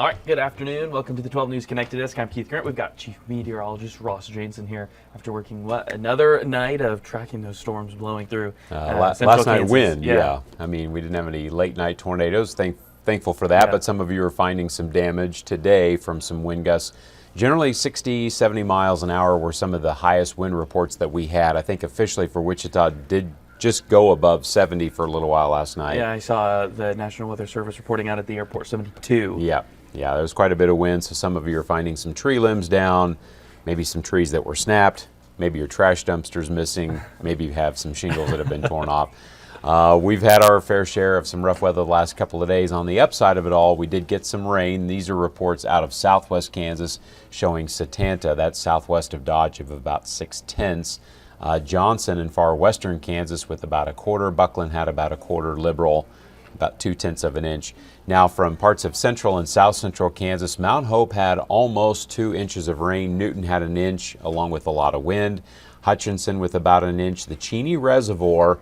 All right, good afternoon. Welcome to the 12 News Connected Desk. I'm Keith Grant. We've got Chief Meteorologist Ross Jansen here after working another night of tracking those storms blowing through Last central night Kansas. wind, yeah. I mean, we didn't have any late night tornadoes. Thankful for that, but some of you are finding some damage today from some wind gusts. Generally 60, 70 miles an hour were some of the highest wind reports that we had. I think officially for Wichita did just go above 70 for a little while last night. Yeah, I saw the National Weather Service reporting out at the airport 72. Yeah, there was quite a bit of wind, so some of you are finding some tree limbs down, maybe some trees that were snapped, maybe your trash dumpster's missing, maybe you have some shingles that have been torn off. We've had our fair share of some rough weather the last couple of days. On the upside of it all, we did get some rain. These are reports out of southwest Kansas showing Satanta, that's southwest of Dodge, of about 6/10. Johnson in far western Kansas with about a quarter. Buckland had about a quarter. Liberal, about 2/10 of an inch. Now from parts of central and south central Kansas, Mount Hope had almost 2 inches of rain. Newton had an inch along with a lot of wind. Hutchinson with about an inch. The Cheney Reservoir,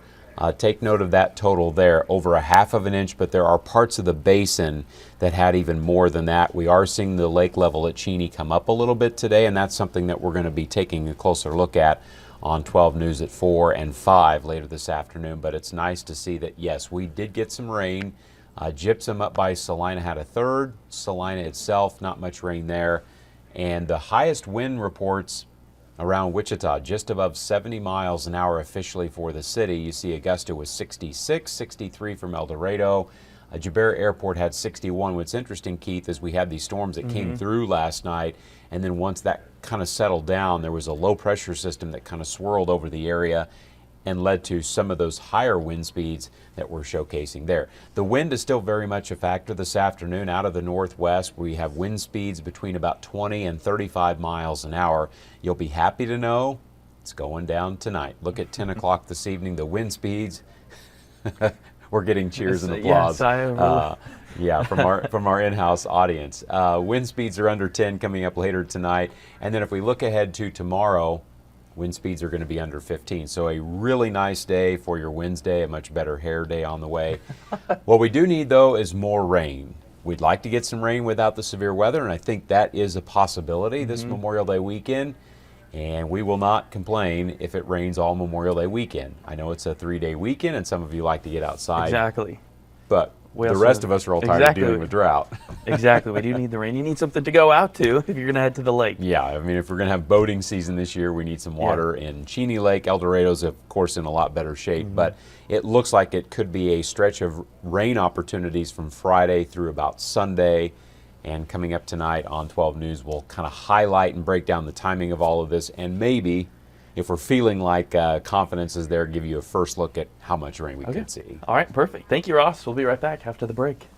take note of that total there, over a half of an inch, but there are parts of the basin that had even more than that. We are seeing the lake level at Cheney come up a little bit today, and that's something that we're going to be taking a closer look at on 12 News at 4 and 5 later this afternoon. But it's nice to see that, yes, we did get some rain. Gypsum up by Salina had a third. Salina itself, not much rain there. And the highest wind reports around Wichita, just above 70 miles an hour officially for the city. You see Augusta was 66, 63 from El Dorado. Joubert Airport had 61. What's interesting, Keith, is we had these storms that came through last night, and then once that kind of settled down, there was a low pressure system that kind of swirled over the area and led to some of those higher wind speeds that we're showcasing there. The wind is still very much a factor this afternoon out of the northwest. We have wind speeds between about 20 and 35 miles an hour. You'll be happy to know it's going down tonight. Look at 10 o'clock this evening, the wind speeds. We're getting cheers and applause. Yes, I am. Yeah, from our in-house audience. Wind speeds are under 10 coming up later tonight. And then if we look ahead to tomorrow, wind speeds are going to be under 15. So a really nice day for your Wednesday, a much better hair day on the way. What we do need, though, is more rain. We'd like to get some rain without the severe weather, and I think that is a possibility this Memorial Day weekend. And we will not complain if it rains all Memorial Day weekend. I know it's a 3-day weekend, and some of you like to get outside. Exactly. But the rest of us are all tired of dealing with drought. Exactly. We do need the rain. You need something to go out to if you're going to head to the lake. Yeah, I mean, if we're going to have boating season this year, we need some water in Cheney Lake. El Dorado's, of course, in a lot better shape, but it looks like it could be a stretch of rain opportunities from Friday through about Sunday. And coming up tonight on 12 News, we'll kind of highlight and break down the timing of all of this, and maybe, if we're feeling like confidence is there, give you a first look at how much rain we could see. All right, perfect. Thank you, Ross. We'll be right back after the break.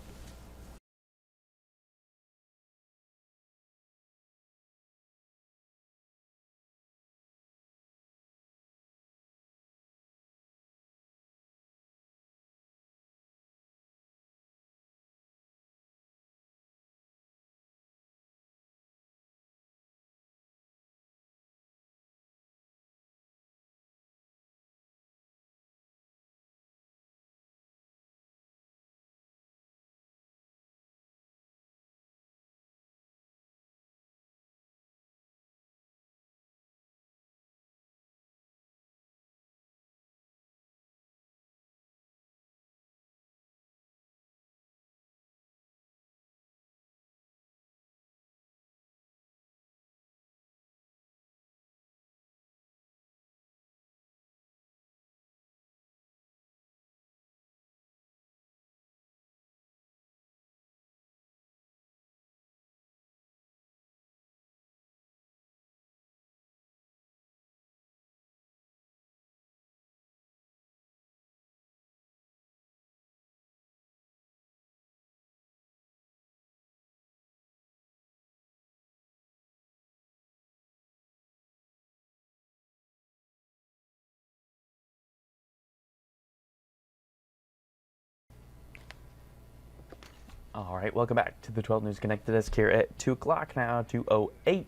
All right, welcome back to the 12 News Connected Desk here at 2 o'clock now, 2:08.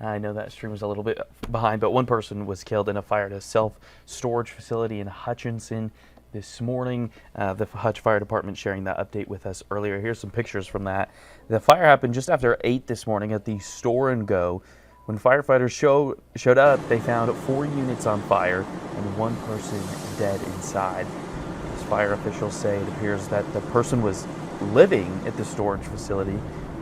I know that stream was a little bit behind, but one person was killed in a fire at a self-storage facility in Hutchinson. this morning. The Hutch Fire Department sharing that update with us earlier. Here's some pictures from that. The fire happened just after 8 this morning at the Store and Go. When firefighters showed up, they found 4 units on fire and 1 person dead inside. As fire officials say, it appears that the person was living at the storage facility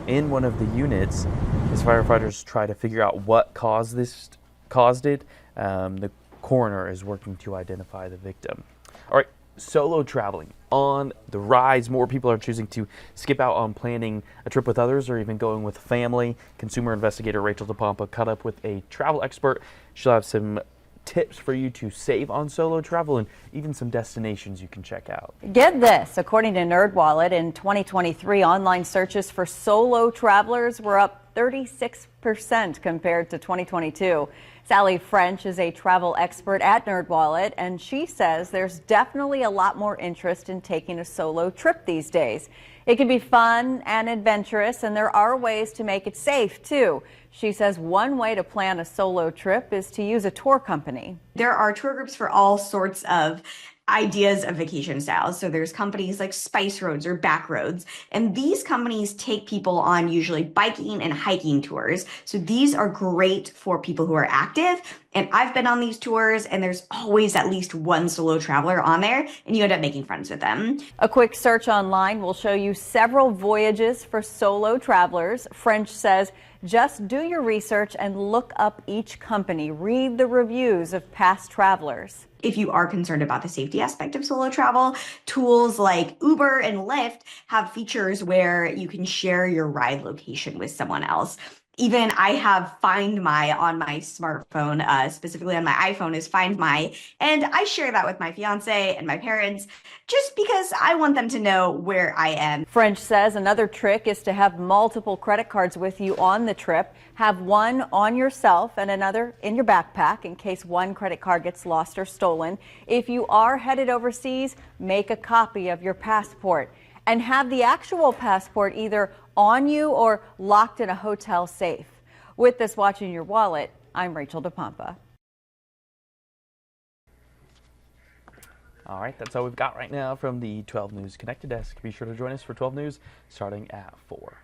in one of the units. As firefighters try to figure out what caused it, the coroner is working to identify the victim. All right, solo traveling on the rise. More people are choosing to skip out on planning a trip with others or even going with family. Consumer investigator Rachel DePompa caught up with a travel expert. She'll have some tips for you to save on solo travel and even some destinations you can check out. Get this, according to NerdWallet, in 2023, online searches for solo travelers were up 36% compared to 2022. Sally French is a travel expert at NerdWallet, and she says there's definitely a lot more interest in taking a solo trip these days. It can be fun and adventurous, and there are ways to make it safe, too. She says one way to plan a solo trip is to use a tour company. There are tour groups for all sorts of ideas of vacation styles. So there's companies like Spice Roads or Backroads, and these companies take people on usually biking and hiking tours. So these are great for people who are active. And I've been on these tours, and there's always at least one solo traveler on there, and you end up making friends with them. A quick search online will show you several voyages for solo travelers. French says just do your research and look up each company. Read the reviews of past travelers. If you are concerned about the safety aspect of solo travel, tools like Uber and Lyft have features where you can share your ride location with someone else. Even I have Find My on my smartphone, specifically on my iPhone is Find My, and I share that with my fiance and my parents just because I want them to know where I am. French says another trick is to have multiple credit cards with you on the trip. Have one on yourself and another in your backpack in case one credit card gets lost or stolen. If you are headed overseas, make a copy of your passport and have the actual passport either on you or locked in a hotel safe. With this Watching Your Wallet, I'm Rachel DePompa. All right, that's all we've got right now from the 12 News Connected Desk. Be sure to join us for 12 News starting at 4.